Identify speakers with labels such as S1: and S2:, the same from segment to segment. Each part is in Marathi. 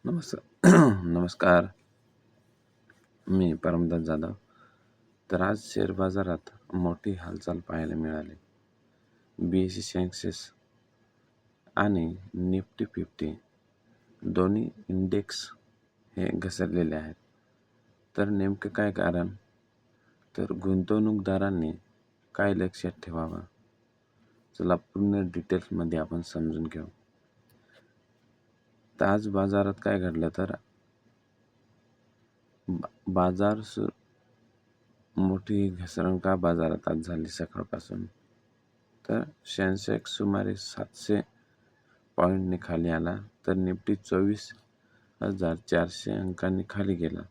S1: नमस्कार. नमस्कार. मी परमदास जाधव. तर आज शेअर बाजारात मोठी हालचाल पाहायला मिळाली. BSE सेन्सेक्स आणि निफ्टी 50 दोन्ही इंडेक्स हे घसरलेले आहेत. तर नेमकं काय कारण? तर गुंतवणूकदारांनी काय लक्षात ठेवावं? चला पूर्ण डिटेल्समध्ये आपण समजून घेऊ. तर आज बाजारात काय घडलं तर बाजार मोठी घसरण का बाजारात आज झाली सकाळपासून? तर सेन्सेक्स सुमारे 700 पॉईंटने खाली आला, तर निफ्टी 24,400 अंकांनी खाली गेला.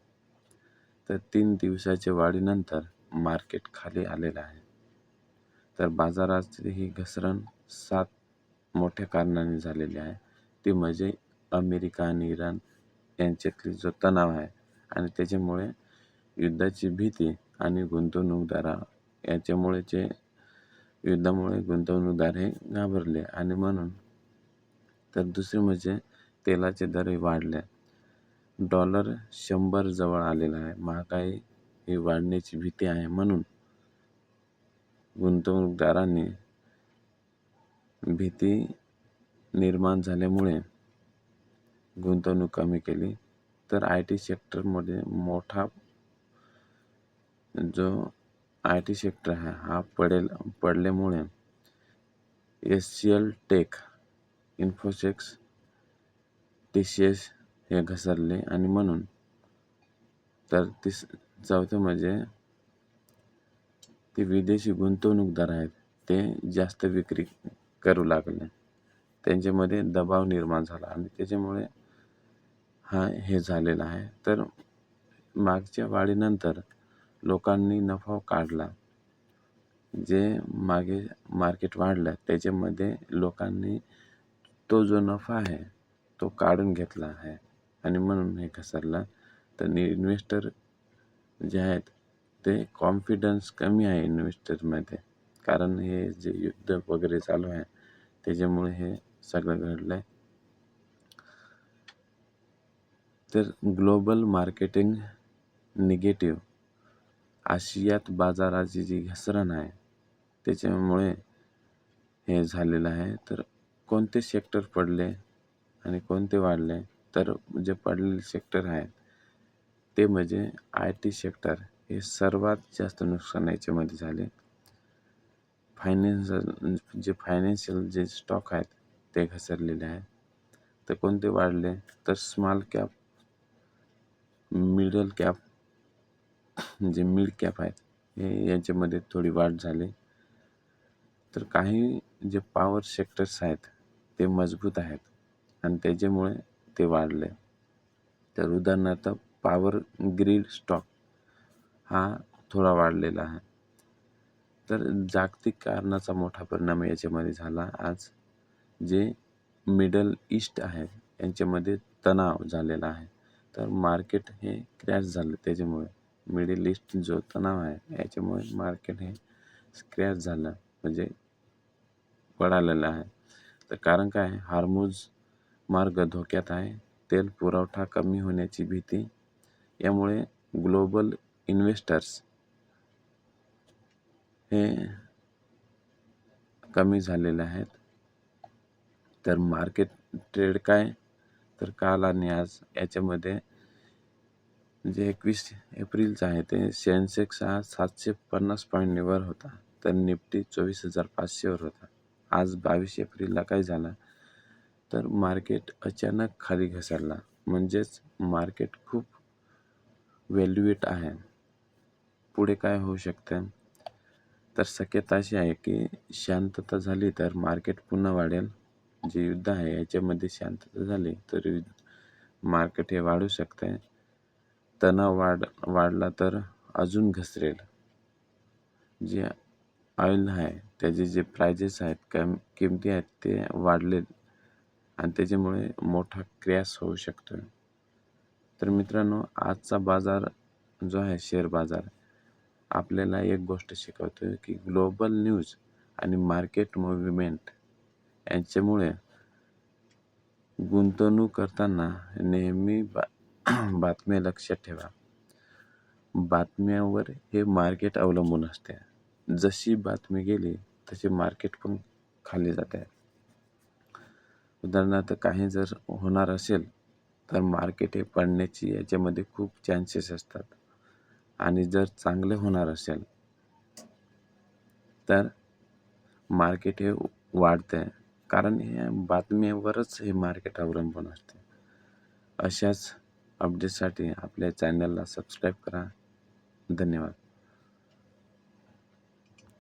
S1: तर 3 दिवसाच्या वाढीनंतर मार्केट खाली आलेलं आहे. तर बाजाराची ही घसरण 7 मोठ्या कारणांनी झालेली आहे. ती म्हणजे अमेरिका आणि इराण यांच्यातली जो तणाव आहे आणि त्याच्यामुळे युद्धाची भीती आणि युद्धामुळे गुंतवणूकदार हे घाबरले आणि म्हणून. तर दुसरे म्हणजे तेलाचे दरही वाढले. डॉलर 100 जवळ आलेला आहे. महागाई ही वाढण्याची भीती आहे म्हणून गुंतवणूकदारांनी भीती निर्माण झाल्यामुळे गुंतवणूक कमी केली. तर IT सेक्टरमध्ये जो IT सेक्टर आहे हा पडल्यामुळे HCL टेक, इन्फोसिस, TCS हे घसरले आणि म्हणून. तर चौथं म्हणजे ते विदेशी गुंतवणूकदार आहेत ते जास्त विक्री करू लागले. त्यांच्यामध्ये दबाव निर्माण झाला आणि त्याच्यामुळे हे झालेलं आहे. तर मागच्या वाढीनंतर लोकांनी नफा काढला. जे मागे मार्केट वाढलं त्याच्यामध्ये लोकांनी तो जो नफा आहे तो काढून घेतला आहे आणि म्हणून हे घसरला. तर इन्व्हेस्टर जे आहेत ते कॉन्फिडन्स कमी आहे इन्व्हेस्टरमध्ये, कारण हे जे युद्ध वगैरे चालू आहे त्याच्यामुळे हे सगळं घडलं आहे. तर ग्लोबल मार्केटिंग निगेटिव्ह, आशियात बाजाराची जी घसरण आहे त्याच्यामुळे हे झालेलं आहे. तर कोणते सेक्टर पडले आणि कोणते वाढले? तर जे पडलेले सेक्टर आहेत ते म्हणजे IT सेक्टर हे सर्वात जास्त नुकसान याच्यामध्ये झाले. फायनान्शियल जे स्टॉक आहेत ते घसरलेले आहेत. तर कोणते वाढले? तर स्मॉल कॅप, मिडल कॅप, जे मिड कॅप आहेत हे यांच्यामध्ये थोडी वाढ झाली. तर काही जे पॉवर सेक्टर्स आहेत ते मजबूत आहेत आणि त्याच्यामुळे ते वाढले. तर उदाहरणार्थ पॉवर ग्रीड स्टॉक हा थोडा वाढलेला आहे. तर जागतिक कारणाचा मोठा परिणाम याच्यामध्ये झाला. आज जे मिडल ईस्ट आहे यांच्यामध्ये तणाव झालेला आहे. तर मार्केट हे क्रॅश झालं. त्याच्यामुळे मिडल ईस्ट जो तणाव आहे याच्यामुळे मार्केट हे क्रॅश झालं, म्हणजे पडालेलं आहे. तर कारण काय? हॉर्मुझ मार्ग धोक्यात आहे. तेल पुरवठा कमी होण्याची भीती, यामुळे ग्लोबल इन्व्हेस्टर्स हे कमी झालेले आहेत. तर मार्केट ट्रेड काय? तर काल आणि आज याच्यामध्ये जे 21 एप्रिलचा आहे ते सेन्सेक्स हा 750 पॉईंटने वर होता, तर निफ्टी 24,500 वर होता. आज 22 एप्रिलला काय झालं तर मार्केट अचानक खाली घसरला, म्हणजेच मार्केट खूप व्हॅल्युएट आहे. पुढे काय होऊ शकतं? तर शक्यता अशी आहे की शांतता झाली तर मार्केट पुन्हा वाढेल. जे युद्ध आहे याच्यामध्ये शांतता झाली तर मार्केट हे वाढू शकते. तणाव वाढला तर अजून घसरेल. जे ऑइल आहे त्याचे जे प्राइजेस आहेत, किमती आहेत ते वाढले आणि त्याच्यामुळे मोठा क्रॅश होऊ शकतो. तर मित्रांनो, आजचा बाजार जो आहे शेअर बाजार आपल्याला एक गोष्ट शिकवतो की ग्लोबल न्यूज आणि मार्केट मूव्हमेंट यांच्यामुळे गुंतवणूक करताना नेहमी बातम्या लक्षात ठेवा. बातम्यावर हे मार्केट अवलंबून असते. जशी बातमी गेली तसे मार्केट पण खाली जाते. उदाहरणार्थ काही जर होणार असेल तर मार्केट हे पडण्याची याच्यामध्ये खूप चान्सेस असतात. आणि जर चांगले होणार असेल तर मार्केट हे वाढते. कारण या बातम्यांवरच हे मार्केट अवलंबून असते. अशाच अपडेटसाठी आपल्या चॅनलला सबस्क्राईब करा. धन्यवाद.